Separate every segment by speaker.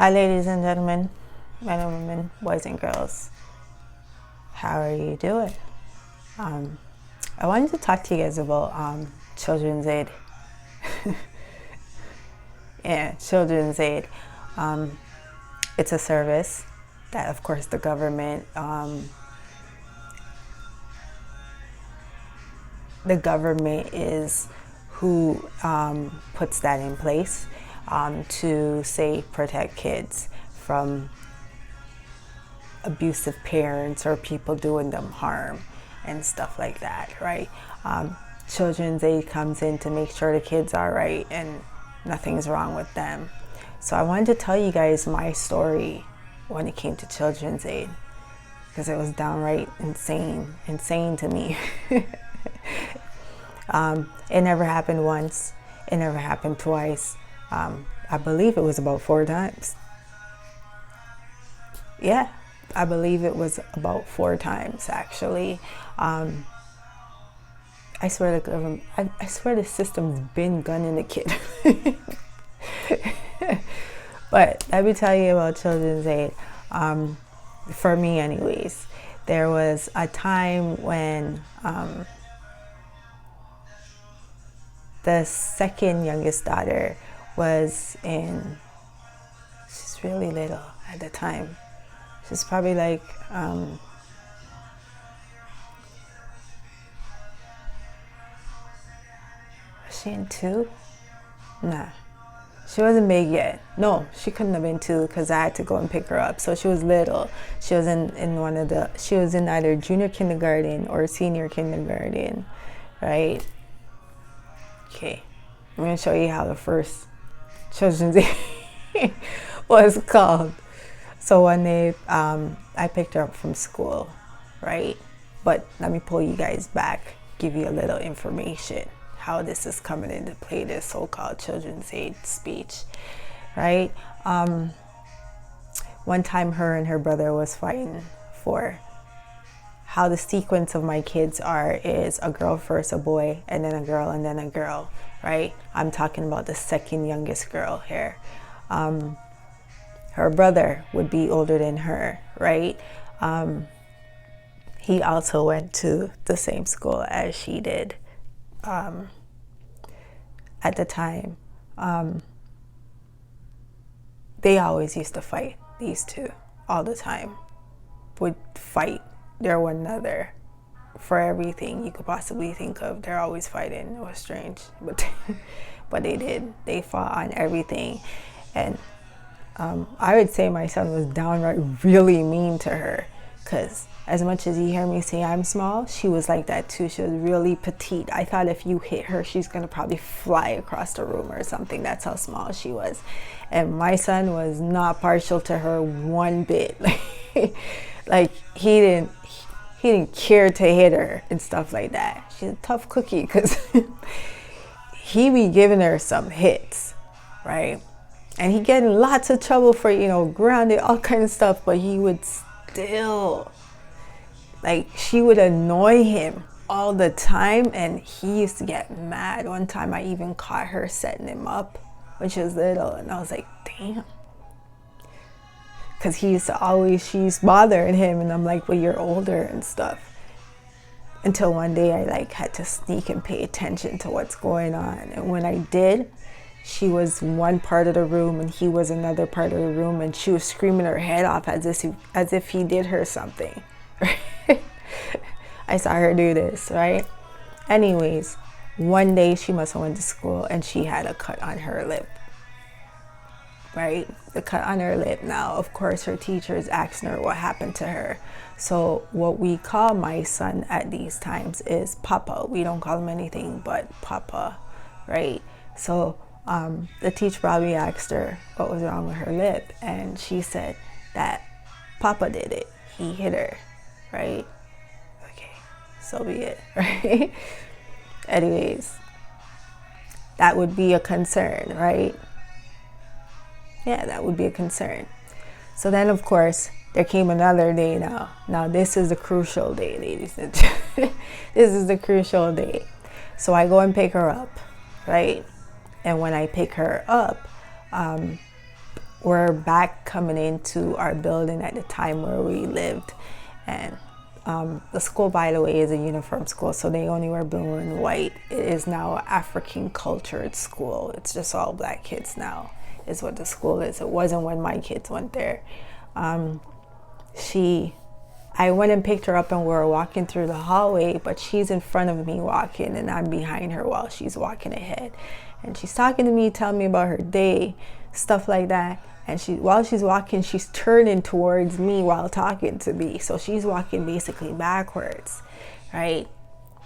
Speaker 1: Hi, ladies and gentlemen, men and women, boys and girls. How are you doing? I wanted to talk to you guys about Children's Aid. Yeah, Children's Aid. It's a service that, of course, the government is who puts that in place to, say, protect kids from abusive parents or people doing them harm and stuff like that, right? Children's Aid comes in to make sure the kids are right and nothing's wrong with them. So I wanted to tell you guys my story when it came to Children's Aid, because it was downright insane to me. It never happened once. It never happened twice. I believe it was about 4 times. Yeah, I believe it was about 4 times, actually. I swear the government, I swear the system's been gunning the kid. But let me tell you about Children's Aid. For me, anyways, there was a time when the second youngest daughter was she's really little at the time. She's probably like, was she in 2? Nah, she wasn't big yet. No, she couldn't have been 2 because I had to go and pick her up. So she was little. She was she was in either junior kindergarten or senior kindergarten, right? Okay, I'm going to show you how the first Children's Aid was called. So one day, I picked her up from school, right? But let me pull you guys back, give you a little information, how this is coming into play, this so-called Children's Aid speech, right? One time her and her brother was fighting for how the sequence of my kids is a girl first, a boy, and then a girl, and then a girl, right? I'm talking about the second youngest girl here. Her brother would be older than her, right? He also went to the same school as she did at the time. They always used to fight, these two, all the time. Would fight one another for everything you could possibly think of. They're always fighting. It was strange, but they did. They fought on everything. And I would say my son was downright really mean to her, because as much as you hear me say I'm small, she was like that too. She was really petite. I thought if you hit her, she's gonna probably fly across the room or something. That's how small she was. And my son was not partial to her one bit. Like he didn't care to hit her and stuff like that. She's a tough cookie, because he be giving her some hits, right? And he get in lots of trouble for, grounded, all kind of stuff, but he would still, she would annoy him all the time, and he used to get mad. One time I even caught her setting him up when she was little, and I was like, damn. Because she's bothering him, and I'm like, well, you're older and stuff. Until one day I had to sneak and pay attention to what's going on. And when I did, she was one part of the room and he was another part of the room, and she was screaming her head off as if he did her something. I saw her do this, right? Anyways, one day she must have went to school and she had a cut on her lip. Right? The cut on her lip. Now, of course, her teacher is asking her what happened to her. So what we call my son at these times is Papa. We don't call him anything but Papa, right? So the teacher probably asked her what was wrong with her lip, and she said that Papa did it. He hit her, right? Okay, so be it, right? Anyways, that would be a concern, right? Yeah, that would be a concern. So then, of course, there came another day now. Now, this is the crucial day, ladies and gentlemen. This is the crucial day. So I go and pick her up, right? And when I pick her up, were back coming into our building at the time where we lived. And the school, by the way, is a uniform school, so they only wear blue and white. It is now an African cultured school. It's just all black kids now, is what the school is. It wasn't when my kids went there. I went and picked her up and we were walking through the hallway, but she's in front of me walking and I'm behind her while she's walking ahead. And she's talking to me, telling me about her day, stuff like that. And while she's walking, she's turning towards me while talking to me. So she's walking basically backwards, right?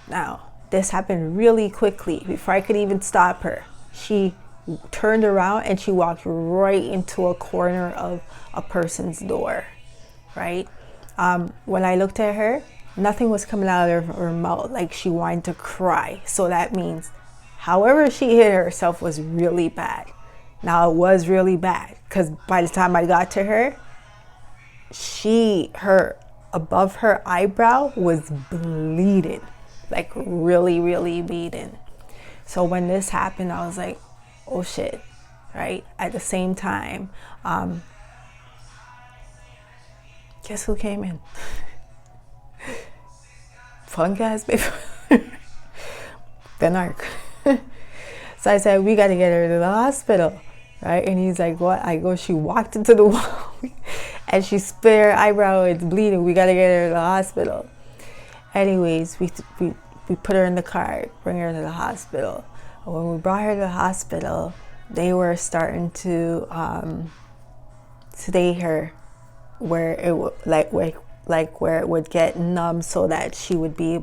Speaker 1: Now, this happened really quickly before I could even stop her. She turned around and she walked right into a corner of a person's door, right? When I looked at her, nothing was coming out of her mouth, like she wanted to cry. So that means however she hit herself was really bad. Now, it was really bad because by the time I got to her, above her eyebrow was bleeding, like really, really bleeding. So when this happened, I was like, oh shit, right? At the same time, guess who came in? Fun guys, baby. The narc. So I said, we got to get her to the hospital, right? And he's like, what? I go, she walked into the wall and she split her eyebrow. It's bleeding. We got to get her to the hospital. Anyways, we put her in the car, bring her to the hospital. When we brought her to the hospital, they were starting to sedate her, where it would where it would get numb, so that they would be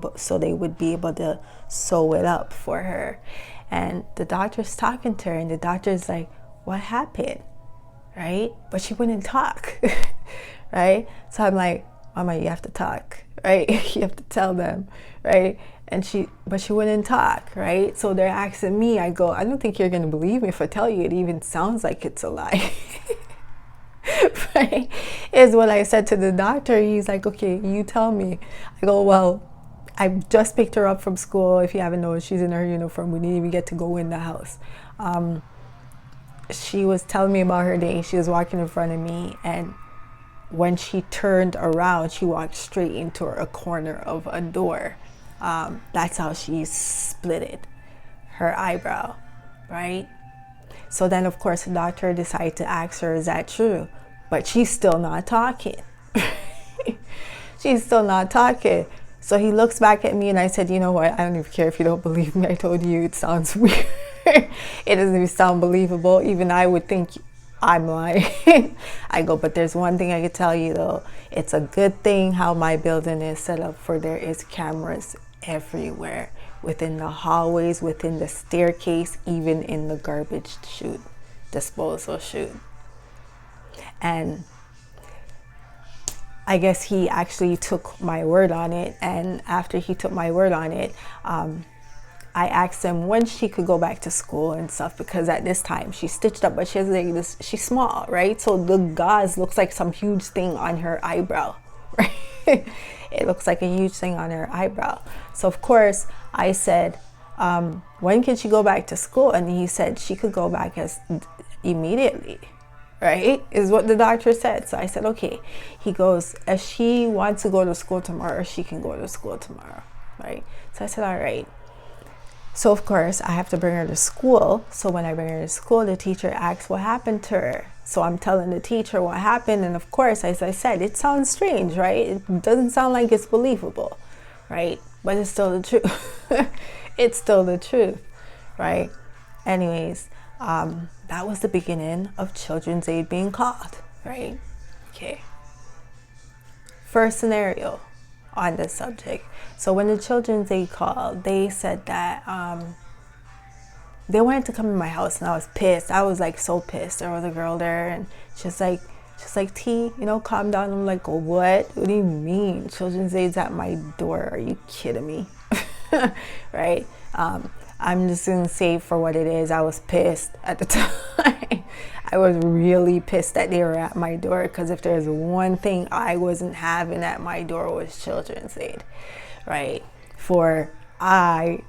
Speaker 1: able to sew it up for her. And the doctor's talking to her, and the doctor's like, what happened, right? But she wouldn't talk, right? So I'm like, Mama, you have to talk, right? You have to tell them, right? But she wouldn't talk, right? So they're asking me, I go, I don't think you're gonna believe me if I tell you it even sounds like it's a lie. Right? Is what I said to the doctor. He's like, okay, you tell me. I go, well, I just picked her up from school. If you haven't noticed, she's in her uniform. We didn't even get to go in the house. She was telling me about her day. She was walking in front of me, and when she turned around, she walked straight into a corner of a door. That's how she split it, her eyebrow, right? So then, of course, the doctor decided to ask her, is that true? But she's still not talking. She's still not talking. So he looks back at me and I said, you know what? I don't even care if you don't believe me. I told you it sounds weird. It doesn't even sound believable. Even I would think I'm lying. I go, but there's one thing I could tell you though. It's a good thing how my building is set up, for there is cameras everywhere. Within the hallways, within the staircase, even in the garbage chute, disposal chute. And I guess he actually took my word on it. And after he took my word on it, I asked him when she could go back to school and stuff, because at this time she's stitched up, but she has like this, she's small, right? So the gauze looks like some huge thing on her eyebrow, right? It looks like a huge thing on her eyebrow. So of course I said, when can she go back to school? And he said she could go back immediately, right? Is what the doctor said. So I said, okay. He goes, if she wants to go to school tomorrow, she can go to school tomorrow, right? So I said, all right. So of course I have to bring her to school. So when I bring her to school, the teacher asks what happened to her. So I'm telling the teacher what happened. And of course, as I said, it sounds strange, right? It doesn't sound like it's believable, right? But it's still the truth. It's still the truth, right? Anyways, that was the beginning of Children's Aid being called, right? Okay. First scenario on this subject. So when the Children's Aid called, they said that they wanted to come in my house, and I was pissed. I was like so pissed. There was a girl there, and she's like, T, calm down. I'm like, oh, what do you mean? Children's Aid's at my door. Are you kidding me? Right? I'm just gonna say for what it is. I was pissed at the time. I was really pissed that they were at my door, because if there's one thing I wasn't having at my door was Children's Aid, right? For I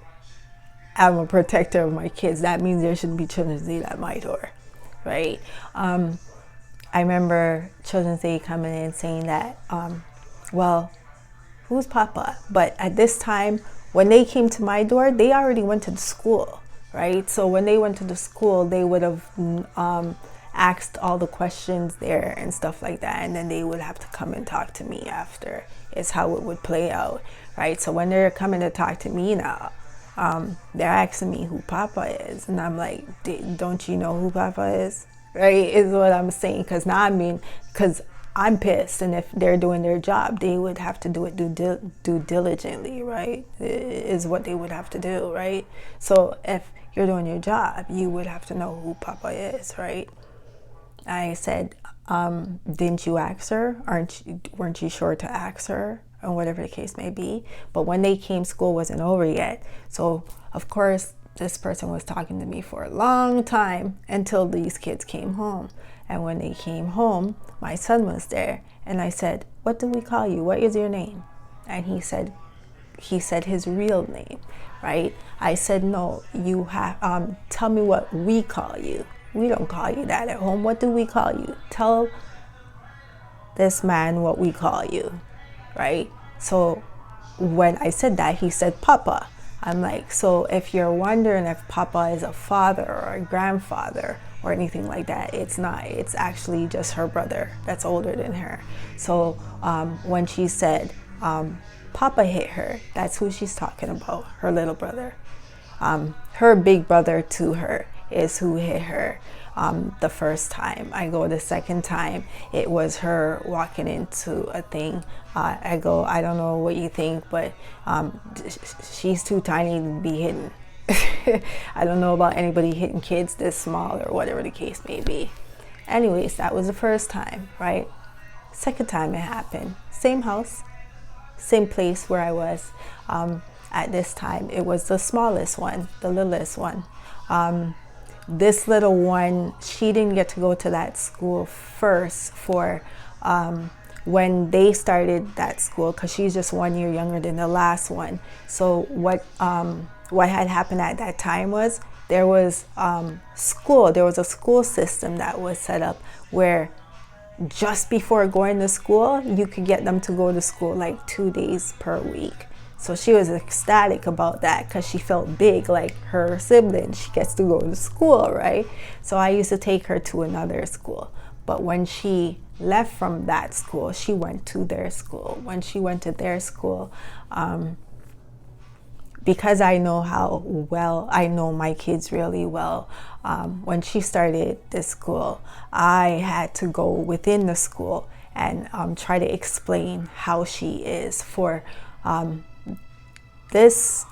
Speaker 1: am a protector of my kids. That means there should be Children's Aid at my door, right? I remember Children's Day coming in saying that, well, who's Papa? But at this time, when they came to my door, they already went to the school, right? So when they went to the school, they would have asked all the questions there and stuff like that, and then they would have to come and talk to me after, is how it would play out, right? So when they're coming to talk to me now, they're asking me who Papa is, and I'm like, don't you know who Papa is, right? Is what I'm saying. Because now, because I'm pissed, and if they're doing their job, they would have to do it do diligently, right? Is what they would have to do, right? So if you're doing your job, you would have to know who Papa is, right? I said, didn't you ask her? Weren't you sure to ask her? Or whatever the case may be. But when they came, school wasn't over yet. So of course, this person was talking to me for a long time until these kids came home. And when they came home, my son was there. And I said, what do we call you? What is your name? And he said his real name, right? I said, no, you have, tell me what we call you. We don't call you that at home. What do we call you? Tell this man what we call you, right? So when I said that, he said, Papa. I'm like, so if you're wondering if Papa is a father or a grandfather or anything like that, it's not. It's actually just her brother that's older than her. So when she said, Papa hit her, that's who she's talking about, her little brother. Her big brother to her is who hit her the first time. I go the second time, it was her walking into a thing. I go, I don't know what you think, but she's too tiny to be hidden. I don't know about anybody hitting kids this small or whatever the case may be. Anyways, that was the first time, right? Second time it happened, same house, same place where I was. At this time, it was the smallest one, the littlest one. This little one, she didn't get to go to that school first for when they started that school, because she's just 1 year younger than the last one. So what had happened at that time was there was a school system that was set up where just before going to school, you could get them to go to school like 2 days per week. So she was ecstatic about that because she felt big, like her sibling. She gets to go to school, right? So I used to take her to another school. But when she left from that school, she went to their school. When she went to their school, because I know I know my kids really well, when she started this school, I had to go within the school and try to explain how she is for this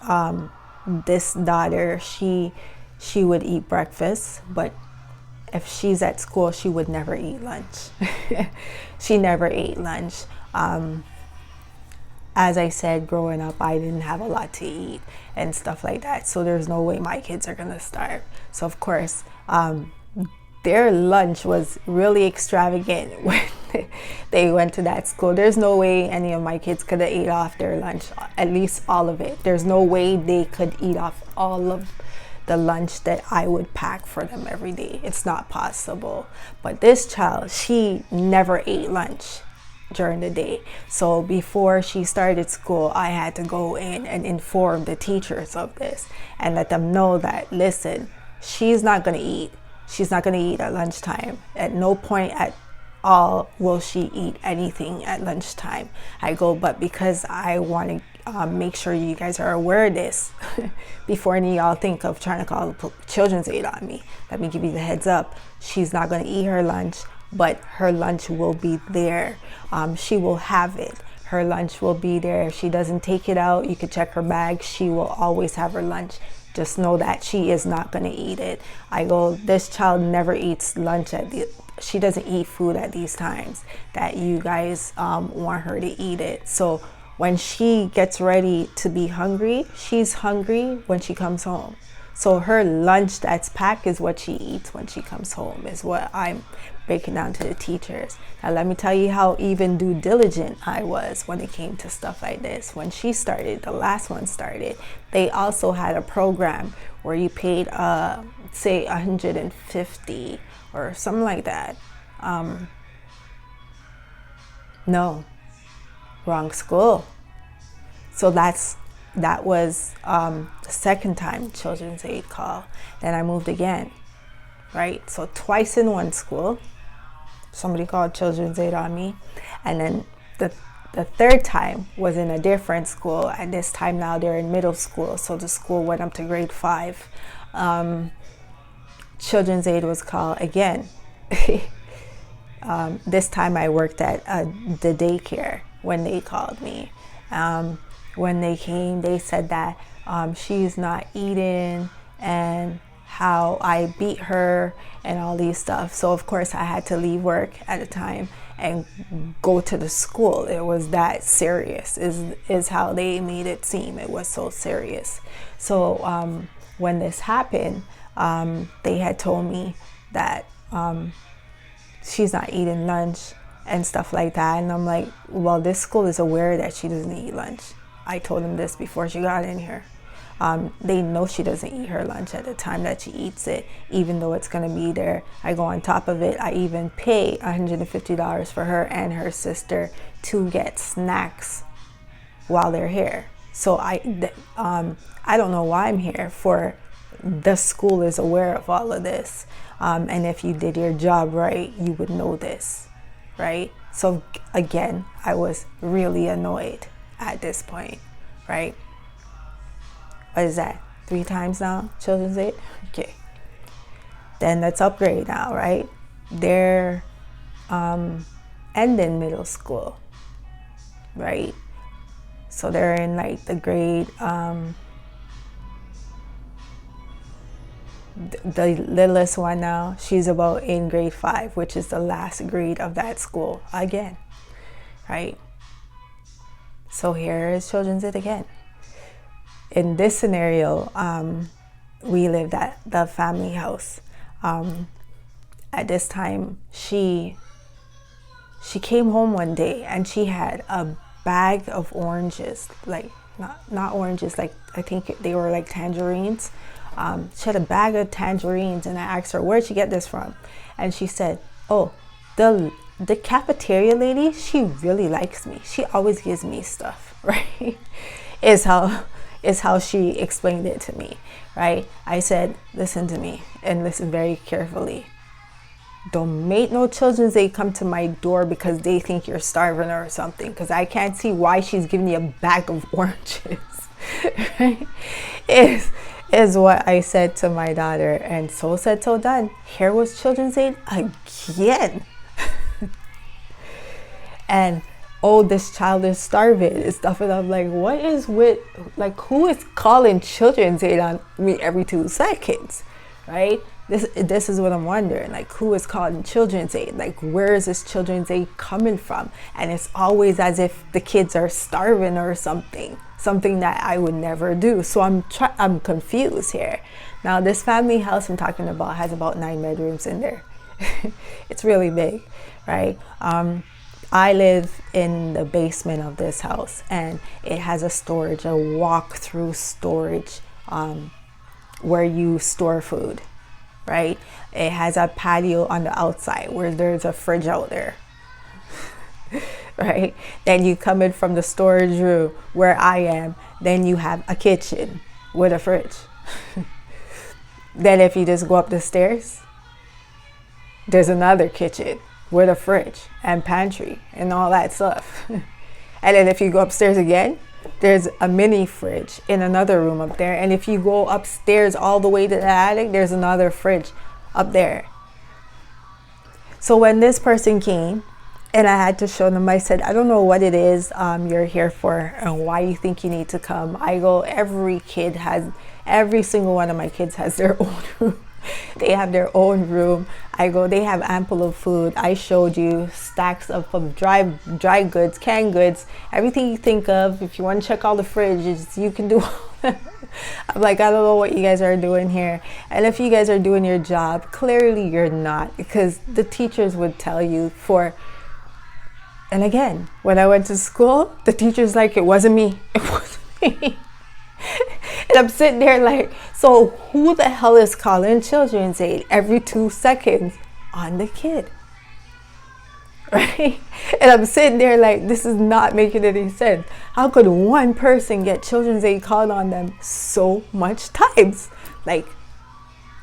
Speaker 1: daughter. She would eat breakfast, but if she's at school, she would never eat lunch. She never ate lunch. As I said, growing up, I didn't have a lot to eat and stuff like that. So there's no way my kids are gonna starve. So of course, their lunch was really extravagant when they went to that school. There's no way any of my kids could have ate off their lunch, at least all of it. There's no way they could eat off all of the lunch that I would pack for them every day. It's not possible. But this child, she never ate lunch during the day. So before she started school, I had to go in and inform the teachers of this and let them know that, listen, she's not going to eat. She's not going to eat at lunchtime. At no point at all will she eat anything at lunchtime. I go, but because I want to make sure you guys are aware of this before any of y'all think of trying to call the children's aid on me, let me give you the heads up. She's not going to eat her lunch, but her lunch will be there. She will have it. Her lunch will be there. If she doesn't take it out, you could check her bag. She will always have her lunch. Just know that she is not going to eat it. I go, this child never eats lunch she doesn't eat food at these times that you guys want her to eat it. So when she gets ready to be hungry, she's hungry when she comes home. So her lunch that's packed is what she eats when she comes home, is what I'm breaking down to the teachers. Now let me tell you how even due diligent I was when it came to stuff like this. When she started, the last one started, they also had a program where you paid say $150 or something like that No, wrong school. So that was the second time Children's Aid call. Then I moved again, right? So twice in one school, somebody called Children's Aid on me. And then the third time was in a different school, and this time now they're in middle school, so the school went up to grade 5. Children's Aid was called again. This time I worked at the daycare when they called me. When they came, they said that she's not eating and how I beat her and all these stuff. So of course I had to leave work at the time and go to the school. It was that serious, is how they made it seem. It was so serious. So when this happened, they had told me that she's not eating lunch and stuff like that. And I'm like, well, this school is aware that she doesn't eat lunch. I told them this before she got in here. They know she doesn't eat her lunch at the time that she eats it, even though it's going to be there. I go on top of it. I even pay $150 for her and her sister to get snacks while they're here. So I don't know why I'm here. For the school is aware of all of this. And if you did your job right, you would know this, right? So again, I was really annoyed at this point, right? What is that? 3 times now, Children's Aid? Okay. Then let's upgrade now, right? They're ending middle school, right? So they're in like the grade, the littlest one now, she's about in grade 5, which is the last grade of that school again, right? So here is Children's Aid again. In this scenario, we lived at the family house. At this time, she came home one day and she had a bag of oranges, like not oranges, like I think they were like tangerines. She had a bag of tangerines, and I asked her, where'd she get this from? And she said, oh, the cafeteria lady, she really likes me. She always gives me stuff, right? is how she explained it to me, right? I said, listen to me and listen very carefully. Don't make no Children's Aid come to my door because they think you're starving or something, because I can't see why she's giving you a bag of oranges, right? Is what I said to my daughter, and so said, so done. Here was Children's Aid again. And oh, this child is starving and stuff. And I'm like, what is with, like, who is calling Children's Aid on me every 2 seconds, right? This is what I'm wondering, like, who is calling Children's Aid? Like, where is this Children's Aid coming from? And it's always as if the kids are starving or something that I would never do. So I'm confused here. Now, this family house I'm talking about has about 9 bedrooms in there. It's really big, right? I live in the basement of this house, and it has a walk-through storage where you store food, right? It has a patio on the outside where there's a fridge out there, right? Then you come in from the storage room where I am, then you have a kitchen with a fridge. Then if you just go up the stairs, there's another kitchen with a fridge and pantry and all that stuff. And then if you go upstairs again, there's a mini fridge in another room up there. And if you go upstairs all the way to the attic, there's another fridge up there. So when this person came and I had to show them, I said, I don't know what it is you're here for and why you think you need to come. I go, every single one of my kids has their own room. They have their own room. I go, they have ample of food. I showed you stacks of dry goods, canned goods, everything you think of. If you want to check all the fridges, you can do all that. I'm like, I don't know what you guys are doing here. And if you guys are doing your job, clearly you're not, because the teachers would tell you and again, when I went to school, the teacher's like, it wasn't me. It wasn't me. And I'm sitting there like, so who the hell is calling Children's Aid every 2 seconds on the kid? right? And I'm sitting there like, this is not making any sense. How could one person get children's aid called on them so much times? Like,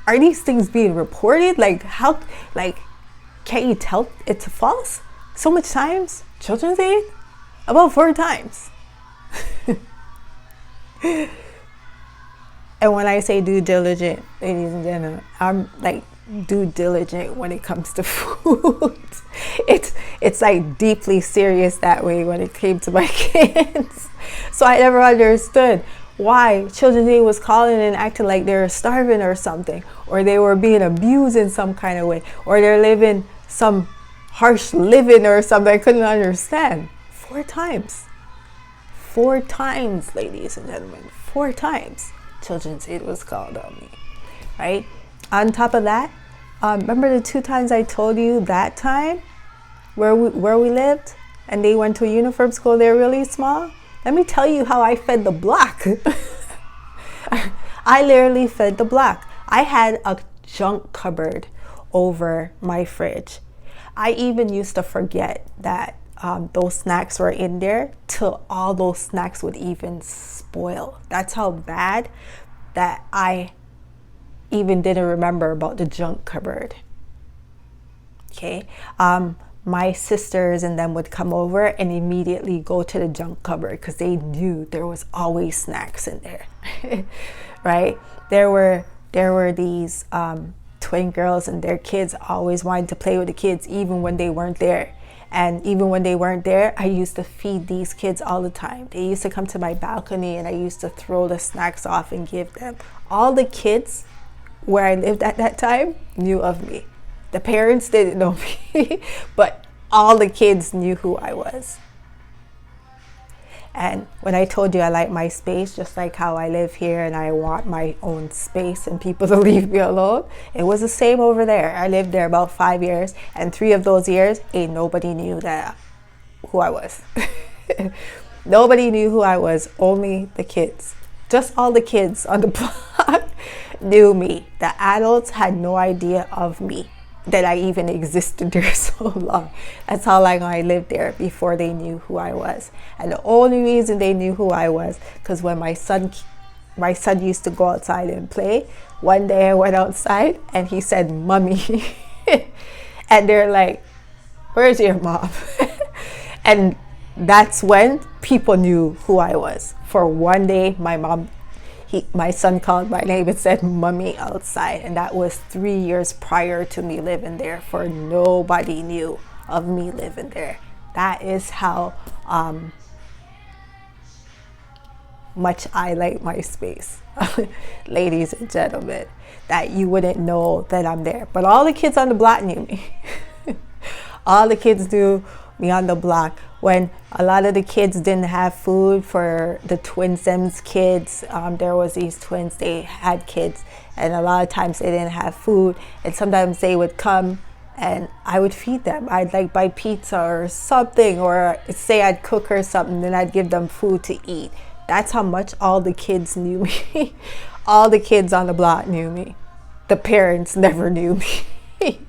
Speaker 1: are these things being reported? Like, how, like, can't you tell it's false? So much times? Children's aid? About 4 times. And when I say due diligent, ladies and gentlemen, I'm like due diligent when it comes to food. It's like deeply serious that way when it came to my kids. So I never understood why Children's Aid was calling and acting like they were starving or something, or they were being abused in some kind of way, or they're living some harsh living or something. I couldn't understand. 4 times. 4 times, ladies and gentlemen. 4 times Children's Aid was called on me, right? On top of that, remember the 2 times I told you that time where we lived and they went to a uniform school, they're really small? Let me tell you how I fed the block. I literally fed the block. I had a junk cupboard over my fridge. I even used to forget that those snacks were in there till all those snacks would even spoil. That's how bad that I even didn't remember about the junk cupboard. Okay. My sisters and them would come over and immediately go to the junk cupboard because they knew there was always snacks in there. Right? There were these twin girls and their kids always wanted to play with the kids even when they weren't there. And even when they weren't there, I used to feed these kids all the time. They used to come to my balcony and I used to throw the snacks off and give them. All the kids where I lived at that time knew of me. The parents didn't know me, but all the kids knew who I was. And when I told you I like my space, just like how I live here and I want my own space and people to leave me alone, it was the same over there. I lived there about 5 years, and 3 of those years, ain't nobody knew who I was. Nobody knew who I was, only the kids. Just all the kids on the block knew me. The adults had no idea of me, that I even existed there so long. That's how long I lived there before they knew who I was. And the only reason they knew who I was, because when my son used to go outside and play, one day I went outside and he said, "Mommy." And they're like, "Where's your mom?" And that's when people knew who I was. For one day, my son called my name and said, "Mommy," outside. And that was 3 years prior to me living there, for nobody knew of me living there. That is how much I like my space. Ladies and gentlemen, that you wouldn't know that I'm there. But all the kids on the block knew me. All the kids knew me on the block. When a lot of the kids didn't have food for the twin Sims kids, there was these twins, they had kids, and a lot of times they didn't have food, and sometimes they would come and I would feed them. I'd like buy pizza or something, or say I'd cook or something, then I'd give them food to eat. That's how much all the kids knew me. All the kids on the block knew me. The parents never knew me.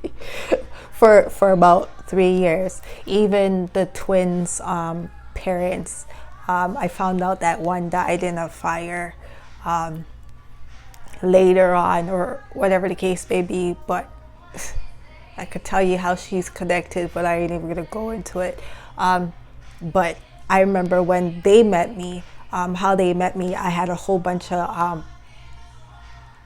Speaker 1: For about 3 years. Even the twins' parents, I found out that one died in a fire later on, or whatever the case may be. But I could tell you how she's connected, but I ain't even gonna go into it. But I remember when they met me, how they met me, I had a whole bunch of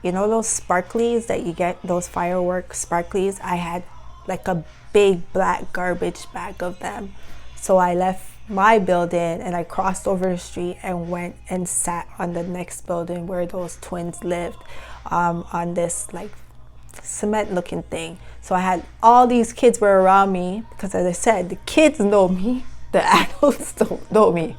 Speaker 1: you know those sparklies that you get, those fireworks sparklies? I had like a big black garbage bag of them. So I left my building and I crossed over the street and went and sat on the next building where those twins lived, on this like cement looking thing. So I had all these kids were around me, because as I said, the kids know me, the adults don't know me,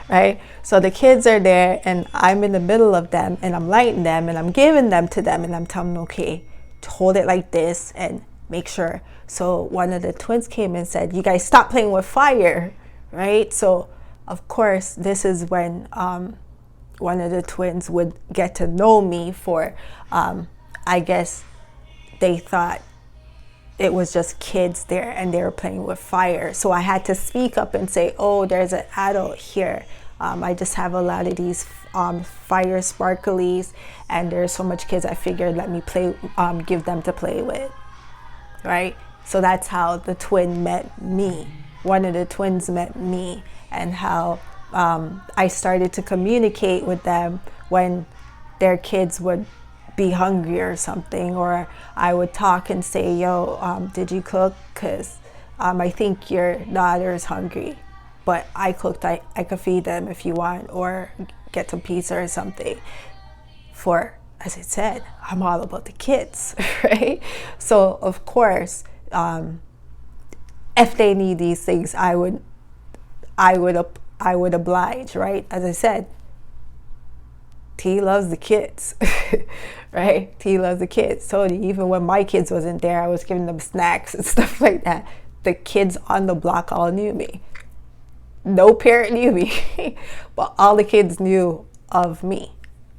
Speaker 1: right? So the kids are there and I'm in the middle of them and I'm lighting them and I'm giving them to them and I'm telling them, okay, to hold it like this and make sure. So one of the twins came and said, "You guys stop playing with fire," right? So of course this is when one of the twins would get to know me for I guess they thought it was just kids there and they were playing with fire. So I had to speak up and say, oh, there's an adult here. I just have a lot of these fire sparklies, and there's so much kids. I figured let me play, give them to play with, right? So that's how the twin met me. One of the twins met me, and how I started to communicate with them when their kids would be hungry or something, or I would talk and say, yo, did you cook? Because I think your daughter's hungry, but I cooked. I could feed them if you want, or get some pizza or something. For, as I said, I'm all about the kids, right? So of course, if they need these things, I would oblige, right? As I said, T loves the kids, right? T loves the kids. So even when my kids wasn't there, I was giving them snacks and stuff like that. The kids on the block all knew me. No parent knew me, but all the kids knew of me.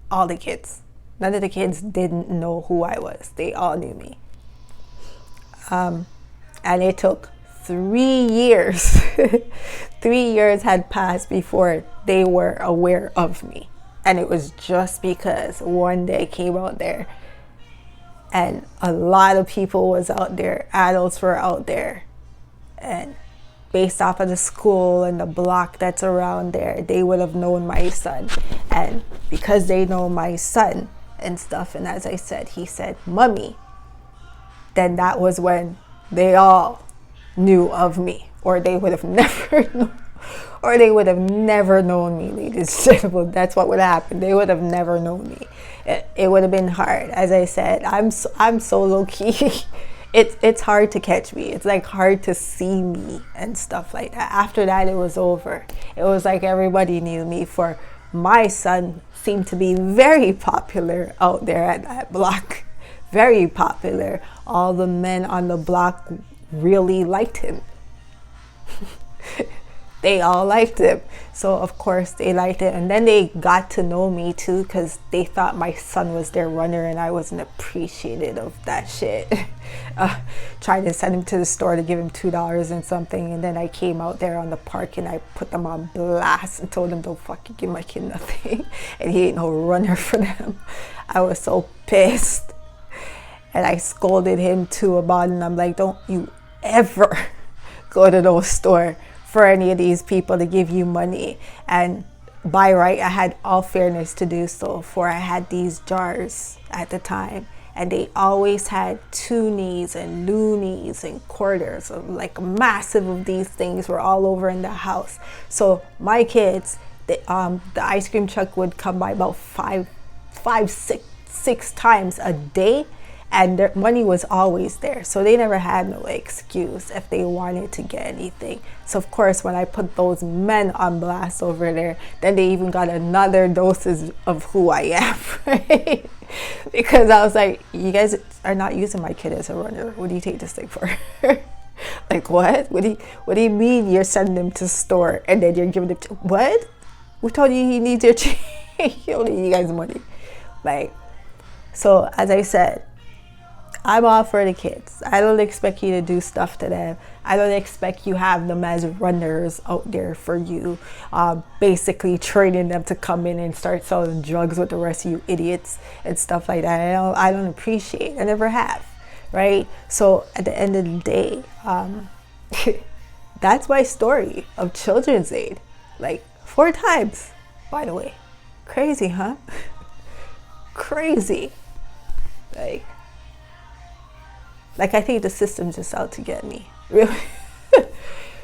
Speaker 1: All the kids. None of the kids didn't know who I was. They all knew me. And it took 3 years. 3 years had passed before they were aware of me. And it was just because one day I came out there and a lot of people was out there, adults were out there. And based off of the school and the block that's around there, they would have known my son. And because they know my son and stuff, and as I said, he said, "Mommy," then that was when they all knew of me, or they would have never known. Or they would have never known me, ladies and gentlemen. That's what would happen. They would have never known me. It would have been hard. As I said, I'm so low key. It's hard to catch me. It's like hard to see me and stuff like that. After that, it was over. It was like everybody knew me. For my son seemed to be very popular out there at that block. Very popular. All the men on the block really liked him. They all liked him. So of course they liked it. And then they got to know me too, because they thought my son was their runner and I wasn't appreciative of that shit. Trying to send him to the store to give him $2 and something. And then I came out there on the park and I put them on blast and told them, don't fucking give my kid nothing. And he ain't no runner for them. I was so pissed. And I scolded him too about it. And I'm like, don't you ever go to those stores for any of these people to give you money. And by right, I had all fairness to do so, for I had these jars at the time, and they always had toonies and loonies and quarters, like massive of these things were all over in the house. So my kids, the ice cream truck would come by about six times a day, and their money was always there. So they never had no excuse if they wanted to get anything. So of course, when I put those men on blast over there, then they even got another dosage of who I am, right? Because I was like, you guys are not using my kid as a runner. What do you take this thing for? Like, what? What do you mean you're sending him to the store and then you're giving him to, what? We told you he needs your change. He don't need you guys' money. Like, so as I said, I'm all for the kids. I don't expect you to do stuff to them. I don't expect you have them as runners out there for you, basically training them to come in and start selling drugs with the rest of you idiots and stuff like that. I don't appreciate. I never have, right? So at the end of the day, that's my story of Children's Aid. Like 4 times, by the way. Crazy, huh? Crazy. Like I think the system's just out to get me. Really.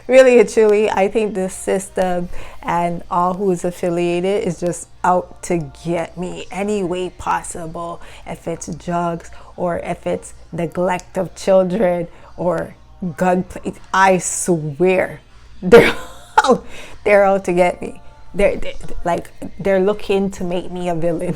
Speaker 1: Really and truly, I think the system and all who is affiliated is just out to get me any way possible. If it's drugs, or if it's neglect of children, or gunplay, I swear they're out to get me. They're looking to make me a villain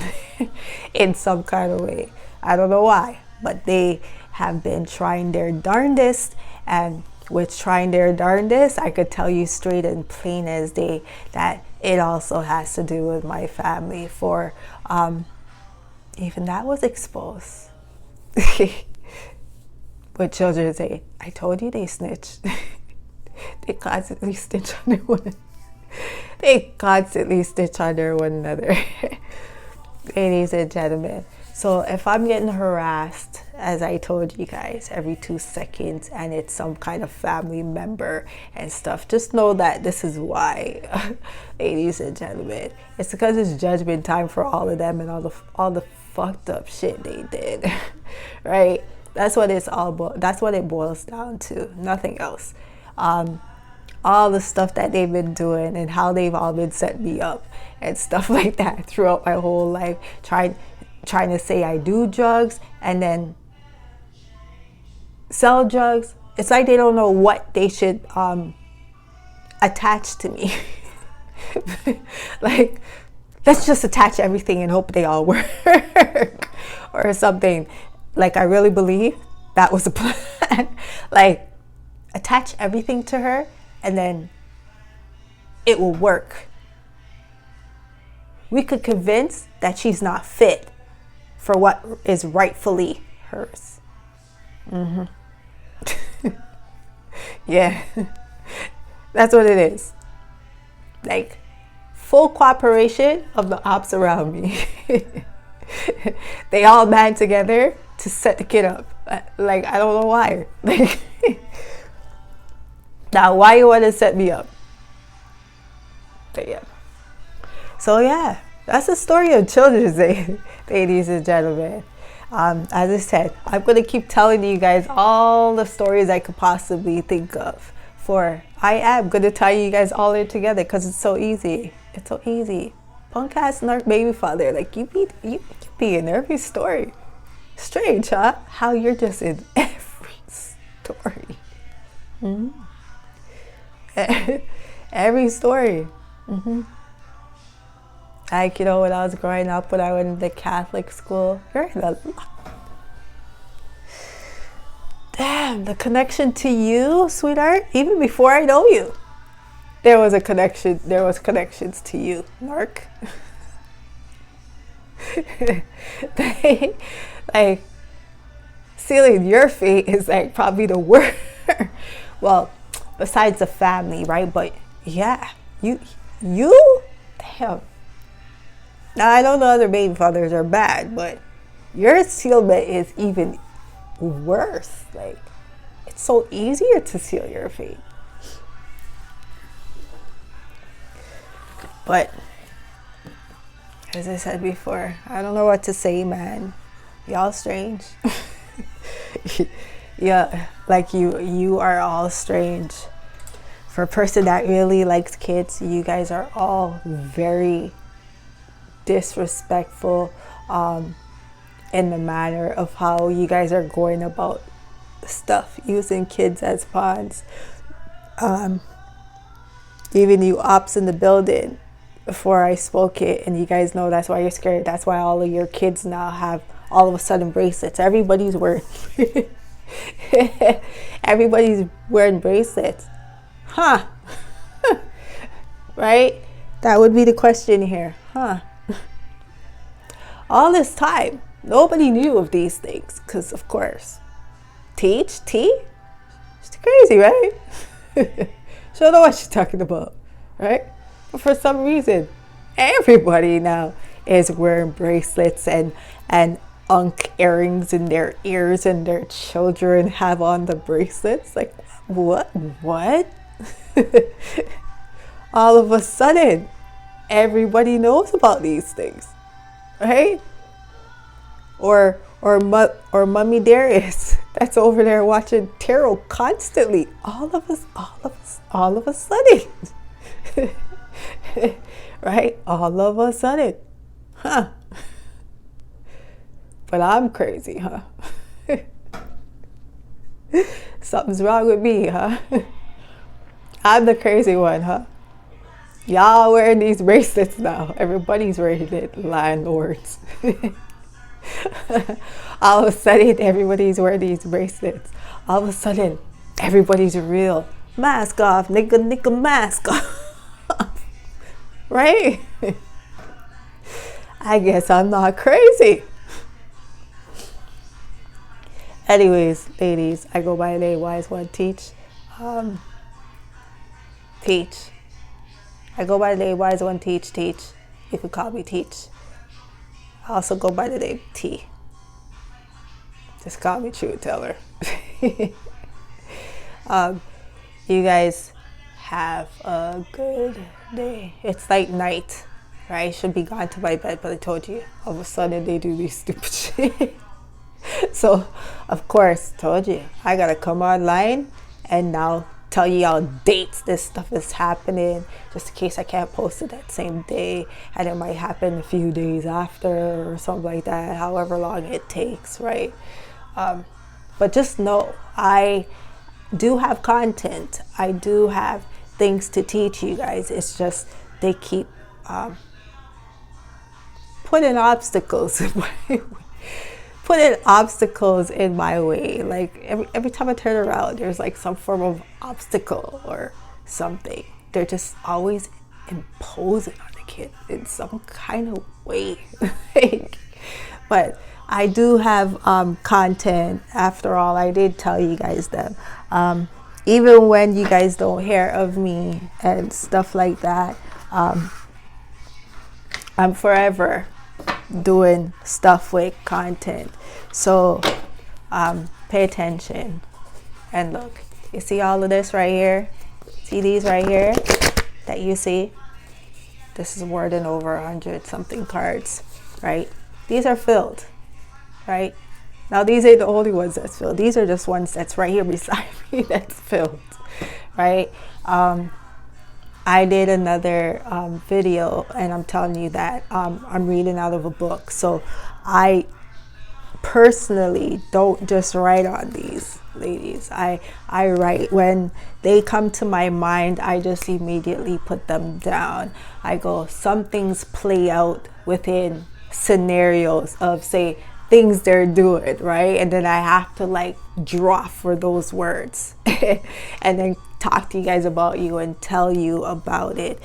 Speaker 1: in some kind of way. I don't know why, but they have been trying their darndest, and with trying their darndest, I could tell you straight and plain as day that it also has to do with my family, for even that was exposed. But children say, I told you they snitch. They constantly stitch on their one. They constantly stitch under one another. Ladies and gentlemen. So if I'm getting harassed, as I told you guys, every 2 seconds, and it's some kind of family member and stuff, just know that this is why. Ladies and gentlemen, it's because it's judgment time for all of them and all the fucked up shit they did. Right? That's what it's all about. That's what it boils down to. Nothing else. All the stuff that they've been doing and how they've all been setting me up and stuff like that throughout my whole life, trying to say I do drugs and then sell drugs. It's like they don't know what they should attach to me. Like, let's just attach everything and hope they all work or something. Like, I really believe that was the plan. Like, attach everything to her and then it will work. We could convince that she's not fit for what is rightfully hers. Yeah, that's what it is. Like, full cooperation of the ops around me. They all band together to set the kid up. Like, I don't know why. Like, now, why you want to set me up? But yeah. So yeah, that's the story of Children's Day, ladies and gentlemen. As I said, I'm going to keep telling you guys all the stories I could possibly think of. For I am going to tie you guys all in together because it's so easy. It's so easy. Punk ass narc baby father, like you be in every story. Strange, huh? How you're just in every story. Every story. Like, you know, when I was growing up, when I went to Catholic school, damn, the connection to you, sweetheart, even before I know you, there was a connection. There was connections to you, narc. Like, sealing your fate is like probably the worst. Well, besides the family, right? But yeah, you, damn. Now, I know the other baby fathers are bad, but your sealment is even worse. Like, it's so easier to seal your fate. But, as I said before, I don't know what to say, man. Y'all strange. Yeah, like you are all strange. For a person that really likes kids, you guys are all very disrespectful in the manner of how you guys are going about stuff, using kids as pawns. Even you ops in the building, before I spoke it, and you guys know that's why you're scared. That's why all of your kids now have all of a sudden bracelets. Everybody's wearing bracelets. Huh? Right? That would be the question here. Huh? All this time, nobody knew of these things, because of course, T? She's crazy, right? She don't know what she's talking about, right? But for some reason, everybody now is wearing bracelets and unk earrings in their ears, and their children have on the bracelets. Like, what? All of a sudden, everybody knows about these things, right? Or Mummy Darius, that's over there watching tarot constantly. All of a sudden, right? All of a sudden, huh? But I'm crazy, huh? Something's wrong with me, huh? I'm the crazy one, huh? Y'all wearing these bracelets now. Everybody's wearing it, landlords. All of a sudden, everybody's wearing these bracelets. All of a sudden, everybody's real. Mask off, nigga, mask off. Right? I guess I'm not crazy. Anyways, ladies, I go by the name Wise One Teach. Teach. I go by the name Wise One Teach. You could call me Teach. I also go by the name T. Just call me Truth Teller. You guys have a good day. It's like night, right? I should be gone to my bed, but I told you, all of a sudden they do these stupid shit. So, of course, told you, I gotta come online and now tell you all dates this stuff is happening, just in case I can't post it that same day, and it might happen a few days after or something like that, however long it takes, right? But just know, I do have content. I do have things to teach you guys. It's just they keep putting obstacles in my way. Putting obstacles in my way. Like every time I turn around, there's like some form of obstacle or something. They're just always imposing on the kid in some kind of way. But I do have content. After all, I did tell you guys that even when you guys don't hear of me and stuff like that, I'm forever doing stuff with content. So pay attention and look. You see all of this right here? See these right here that you see? This is more than over 100 something cards, right? These are filled, right? Now these ain't the only ones that's filled. These are just ones that's right here beside me that's filled, right? I did another video, and I'm telling you that I'm reading out of a book. So I personally don't just write on these, ladies. I write when they come to my mind. I just immediately put them down. I go, some things play out within scenarios of, say, things they're doing, right? And then I have to like draw for those words and then talk to you guys about you and tell you about it.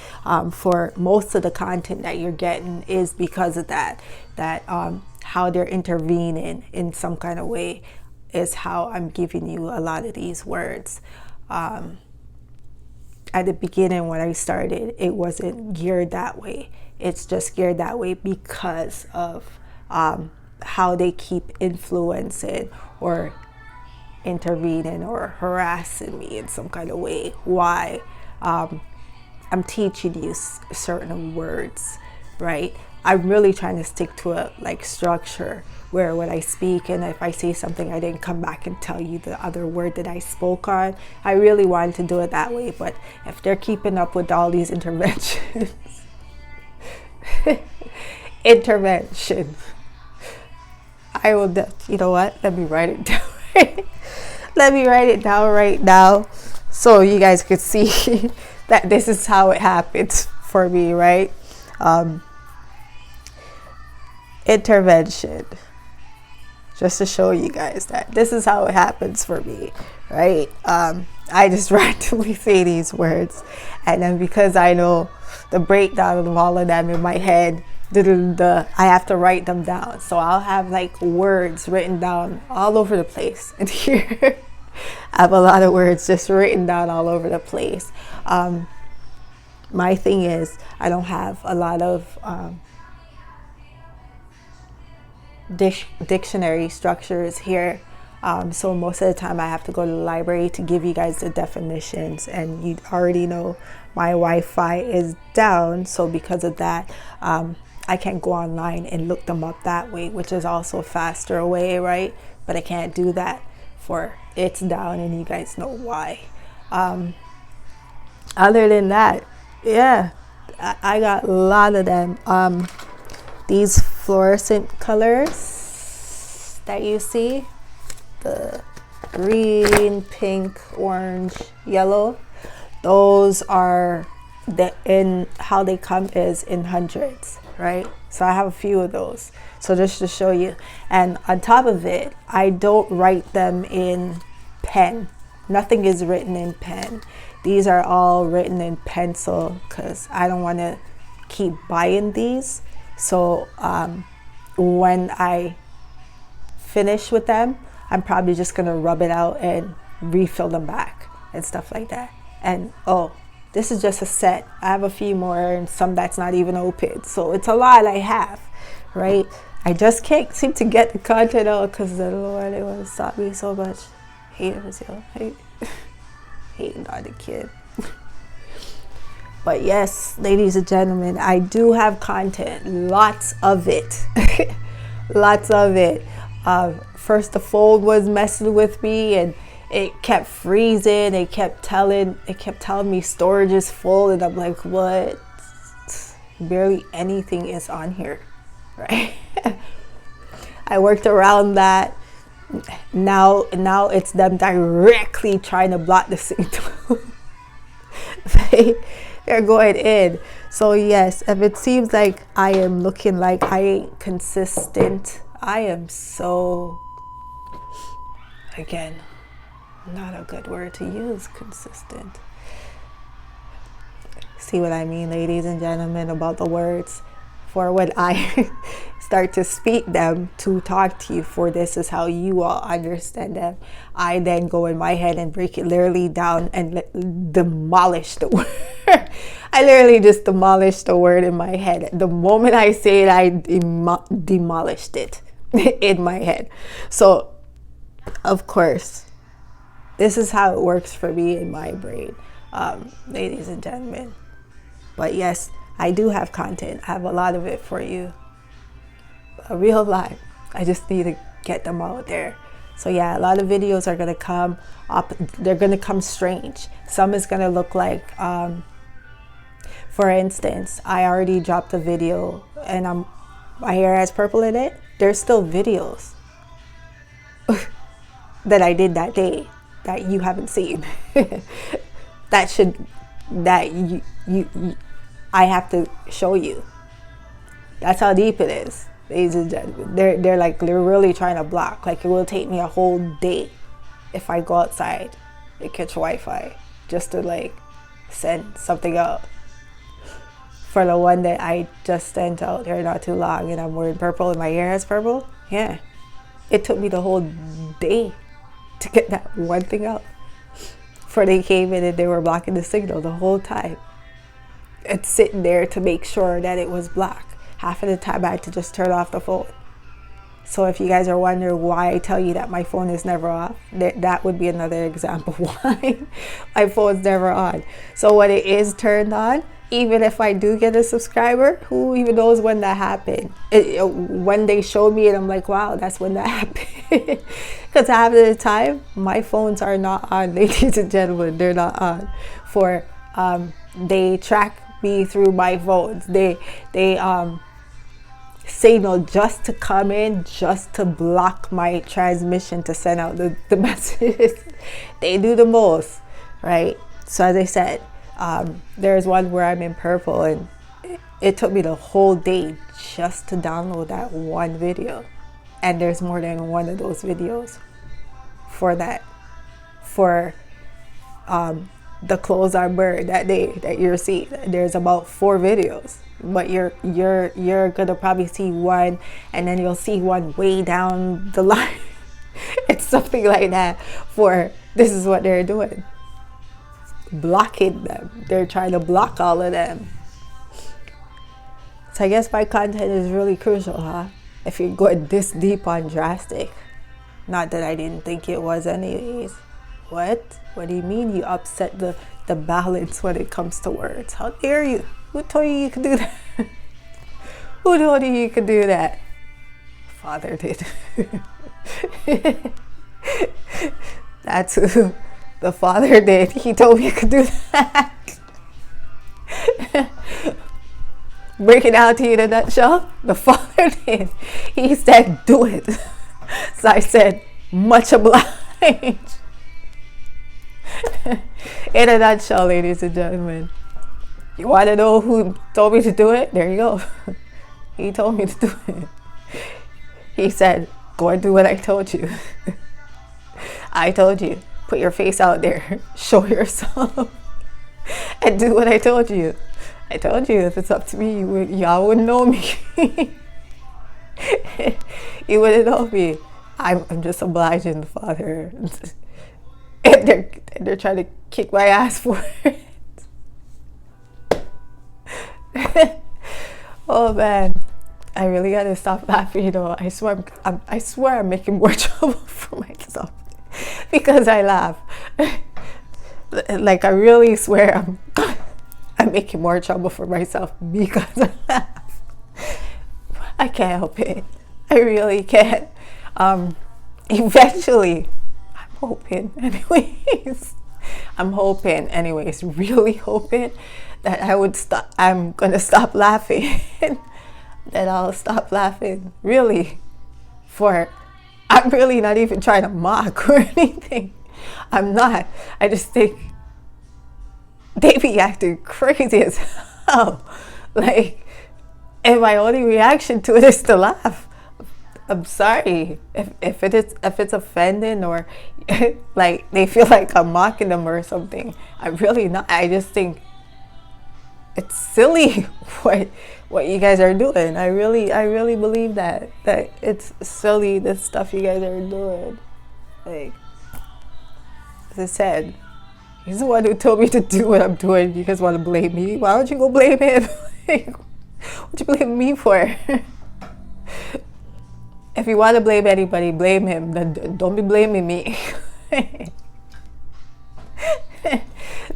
Speaker 1: For most of the content that you're getting is because of that how they're intervening in some kind of way is how I'm giving you a lot of these words. At the beginning when I started, it wasn't geared that way. It's just geared that way because of how they keep influencing or intervening or harassing me in some kind of way. Why? I'm teaching you certain words, right? I'm really trying to stick to a like structure where when I speak, and if I say something, I didn't come back and tell you the other word that I spoke on. I really wanted to do it that way, but if they're keeping up with all these interventions, I will, you know what? Let me write it down. Let me write it down right now so you guys could see that this is how it happens for me, right? Intervention. Just to show you guys that this is how it happens for me, right? I just randomly say these words, and then because I know the breakdown of all of them in my head, I have to write them down. So I'll have like words written down all over the place. And here I have a lot of words just written down all over the place. My thing is, I don't have a lot of dictionary structures here. So most of the time I have to go to the library to give you guys the definitions, and you already know my Wi-Fi is down, so because of that I can't go online and look them up that way, which is also a faster way, right? But I can't do that for it's down, and you guys know why. Other than that, yeah, I got a lot of them. These fluorescent colors that you see, the green, pink, orange, yellow, those are how they come is in hundreds, right? So I have a few of those. So just to show you. And on top of it, I don't write them in pen. Nothing is written in pen. These are all written in pencil because I don't want to keep buying these. So when I finish with them, I'm probably just gonna rub it out and refill them back and stuff like that. And oh, this is just a set. I have a few more and some that's not even open. So it's a lot I have, right? I just can't seem to get the content out because the Lord, it would stop me so much. Hate hating on the kid. But yes, ladies and gentlemen, I do have content, lots of it. Lots of it. First the phone was messing with me and it kept freezing. It kept telling me storage is full, and I'm like, what? Barely anything is on here, right? I worked around that. Now it's them directly trying to block the signal. They're going in. So yes, if it seems like I am looking like I ain't consistent, I am so, again, not a good word to use, consistent. See what I mean, ladies and gentlemen, about the words? For when I start to speak them to talk to you, for this is how you all understand them, I then go in my head and break it literally down and demolish the word. I literally just demolished the word in my head. The moment I say it, I demolished it in my head. So, of course, this is how it works for me in my brain, ladies and gentlemen. But yes, I do have content. I have a lot of it for you. A real lot. I just need to get them out there. So yeah, a lot of videos are going to come up. They're going to come strange. Some is going to look like, for instance, I already dropped a video and my hair has purple in it. There's still videos that I did that day that you haven't seen. that I have to show you. That's how deep it is, ladies and gentlemen. They're really trying to block. Like, it will take me a whole day if I go outside and catch Wi-Fi just to like send something out. For the one that I just sent out there not too long, and I'm wearing purple and my hair is purple, yeah, it took me the whole day to get that one thing out. For they came in and they were blocking the signal the whole time. It's sitting there to make sure that it was blocked. Half of the time I had to just turn off the phone. So if you guys are wondering why I tell you that my phone is never off, that would be another example why my phone's never on. So when it is turned on, even if I do get a subscriber, who even knows when that happened? When they showed me it, I'm like, wow, that's when that happened. Because half of the time, my phones are not on, ladies and gentlemen, they're not on. They track me through my phones. They signal just to come in, just to block my transmission to send out the messages. They do the most, right? So as I said, there's one where I'm in purple and it took me the whole day just to download that one video. And there's more than one of those videos for that. For the clothes are burned that day that you're seeing. There's about 4 videos. But you're gonna probably see one, and then you'll see one way down the line. It's something like that. For this is what they're doing, blocking them. They're trying to block all of them. So I guess my content is really crucial, huh? If you're going this deep on drastic. Not that I didn't think it was anyways. What do you mean you upset the balance when it comes to words? How dare you? Who told you you could do that? Who told you you could do that? Father did. That's who the Father did. He told me you could do that. Break it down to you in a nutshell. The Father did. He said, do it. So I said, much obliged. In a nutshell, ladies and gentlemen. You want to know who told me to do it? There you go. He told me to do it. He said, go and do what I told you. I told you, put your face out there, show yourself, and do what I told you. I told you if it's up to me, y'all wouldn't know me. You wouldn't know me. I'm just obliging the Father. And they're trying to kick my ass for it. Oh man, I really gotta stop laughing. You know, I swear I'm making more trouble for myself because I laugh. Like I really swear I'm making more trouble for myself because I laugh. I can't help it. I really can't. Eventually, I'm hoping anyways, really hoping that I'm gonna stop laughing. That I'll stop laughing, really. I'm really not even trying to mock or anything. I'm not. I just think they be acting crazy as hell. Like, and my only reaction to it is to laugh. I'm sorry if it's offending or like they feel like I'm mocking them or something. I'm really not. I just think it's silly what you guys are doing. I really believe that it's silly, the stuff you guys are doing. Like, as I said, he's the one who told me to do what I'm doing. You guys want to blame me? Why don't you go blame him? Like, what you blame me for? If you want to blame anybody, blame him. Then don't be blaming me.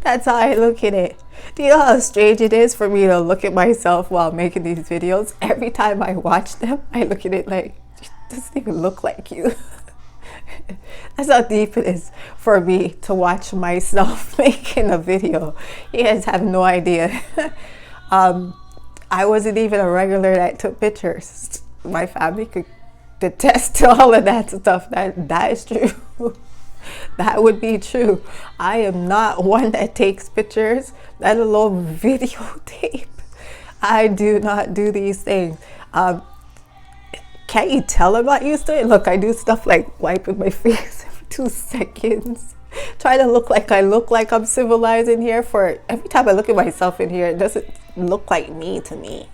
Speaker 1: That's how I look at it. Do you know how strange it is for me to look at myself while making these videos? Every time I watch them, I look at it like, it doesn't even look like you. That's how deep it is for me to watch myself making a video. You guys have no idea. I wasn't even a regular that took pictures. My family could attest to all of that stuff. That is true. That would be true. I am not one that takes pictures, let alone videotape. I do not do these things. Can't you tell I'm not used to it? Look, I do stuff like wiping my face every 2 seconds. Try to look like I'm civilized in here. For every time I look at myself in here, it doesn't look like me to me.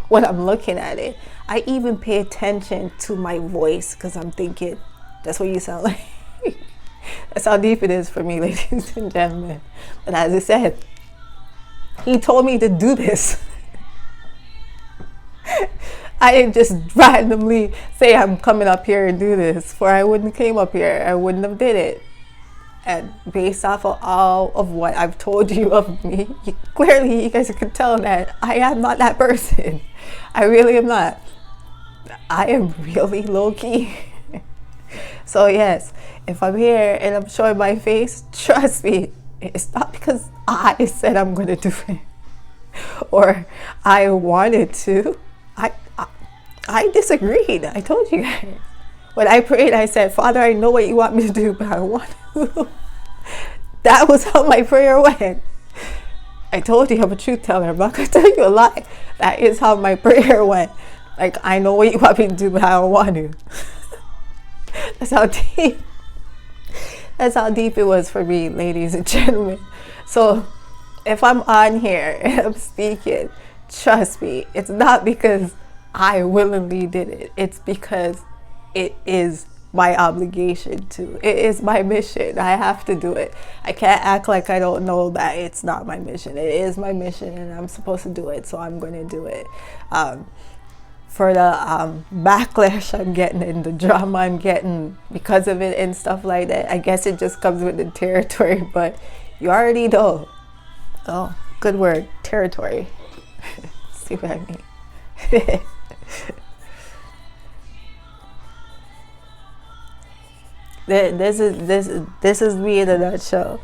Speaker 1: When I'm looking at it, I even pay attention to my voice because I'm thinking, that's what you sound like. That's how deep it is for me, ladies and gentlemen. But as I said, he told me to do this. I didn't just randomly say I'm coming up here and do this, for I wouldn't came up here. I wouldn't have did it. And based off of all of what I've told you of me, clearly you guys can tell that I am not that person. I really am not. I am really low-key. So yes, if I'm here and I'm showing my face, trust me, it's not because I said I'm going to do it or I wanted to. I disagreed. I told you guys. When I prayed, I said, Father, I know what you want me to do, but I want to. That was how my prayer went. I told you I'm a truth teller. I'm not going to tell you a lie. That is how my prayer went. Like, I know what you want me to do, but I don't want to. That's how deep it was for me, ladies and gentlemen. So if I'm on here and I'm speaking, trust me, it's not because I willingly did it. It's because it is my obligation to. It is my mission. I have to do it. I can't act like I don't know that it's not my mission. It is my mission and I'm supposed to do it, so I'm going to do it. For the backlash I'm getting and the drama I'm getting because of it and stuff like that, I guess it just comes with the territory, but you already know. Oh, good word, territory. See what I mean? This is me in a nutshell,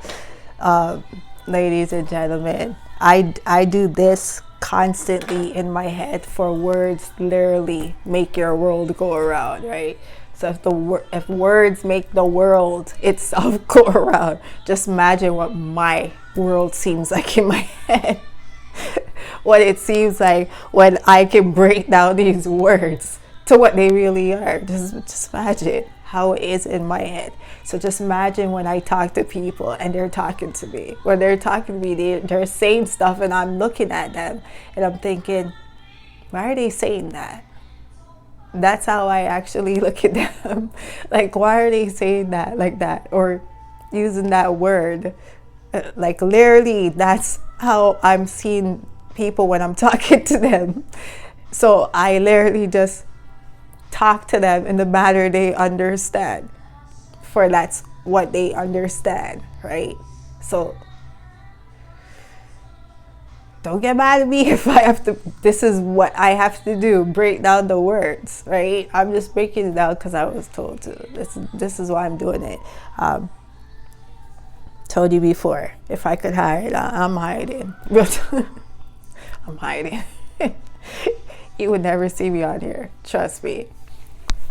Speaker 1: ladies and gentlemen. I do this constantly in my head, for words literally make your world go around, right? So if words make the world itself go around, just imagine what my world seems like in my head. What it seems like when I can break down these words to what they really are. Just imagine how it is in my head. So just imagine when I talk to people and they're talking to me. When they're talking to me, they're saying stuff and I'm looking at them and I'm thinking, why are they saying that? That's how I actually look at them. Like, why are they saying that like that, or using that word? Like, literally, that's how I'm seeing people when I'm talking to them. So I literally just talk to them in the manner they understand, for that's what they understand, right? So don't get mad at me if I have to, this is what I have to do, break down the words, right? I'm just breaking it down because I was told to. This is why I'm doing it. Told you before, if I could hide, I'm hiding. I'm hiding. You would never see me on here, trust me.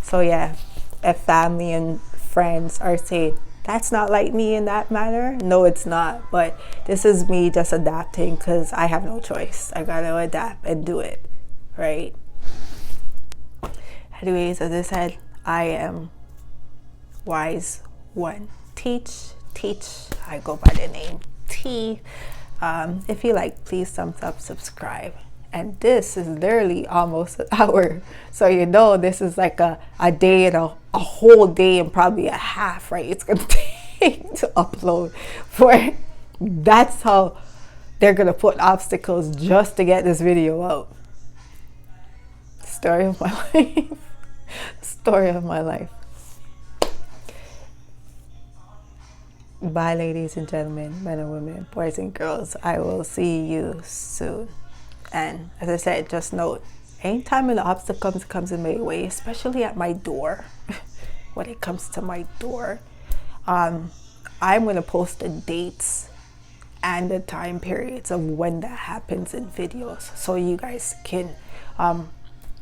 Speaker 1: So yeah, if family and friends are saying, that's not like me in that manner, no it's not, but this is me just adapting because I have no choice. I gotta adapt and do it, right? Anyways, as I said, I am Wise One. Teach. I go by the name T. If you like, please thumbs up, subscribe. And this is literally almost an hour, so you know this is like a day and a whole day and probably a half, right? It's gonna take to upload. For that's how they're gonna put obstacles just to get this video out. Story of my life. Story of my life. Bye, ladies and gentlemen, men and women, boys and girls. I will see you soon. And as I said, just note, anytime an obstacle comes in my way, especially at my door, when it comes to my door, I'm going to post the dates and the time periods of when that happens in videos, so you guys can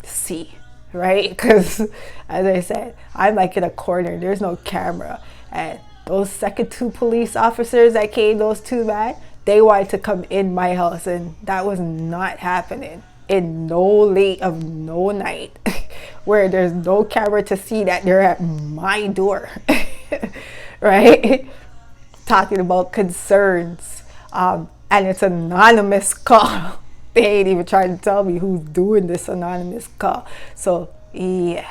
Speaker 1: see, right? Because as I said, I'm like in a corner, there's no camera, and those second two police officers that came, those two men, they wanted to come in my house, and that was not happening in no late of no night where there's no camera to see that they're at my door. Right? Talking about concerns, and it's an anonymous call. They ain't even trying to tell me who's doing this anonymous call. So yeah,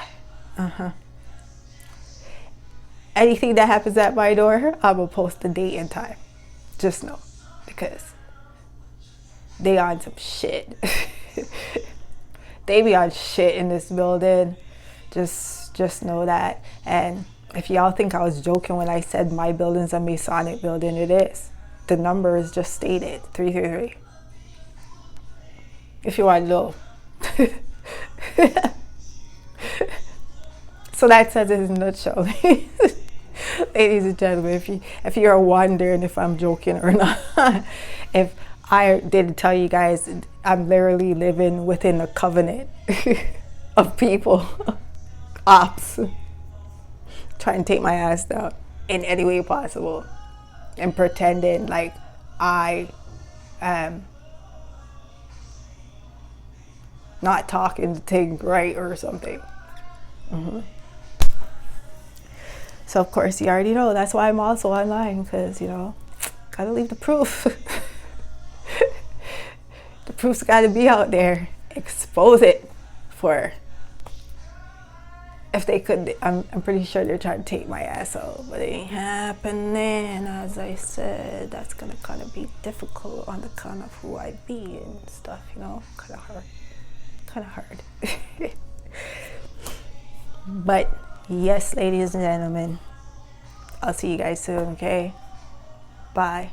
Speaker 1: anything that happens at my door, I'm gonna post the date and time. Just know, because they on some shit. They be on shit in this building. Just know that. And if y'all think I was joking when I said my building's a Masonic building, it is. The number is just stated, 333. If you want to know. So that says it in a nutshell. Ladies and gentlemen, if you're wondering if I'm joking or not, if I didn't tell you guys, I'm literally living within a covenant of people, ops, trying to take my ass down in any way possible, and pretending like I am not talking to things right or something. So of course you already know that's why I'm also online, because you know, gotta leave the proof. The proof's gotta be out there. Expose it. For if they could, I'm pretty sure they're trying to take my ass out, but it ain't happening. As I said, that's gonna kind of be difficult on the account of who I be and stuff, you know, kind of hard. But yes, ladies and gentlemen, I'll see you guys soon, okay? Bye.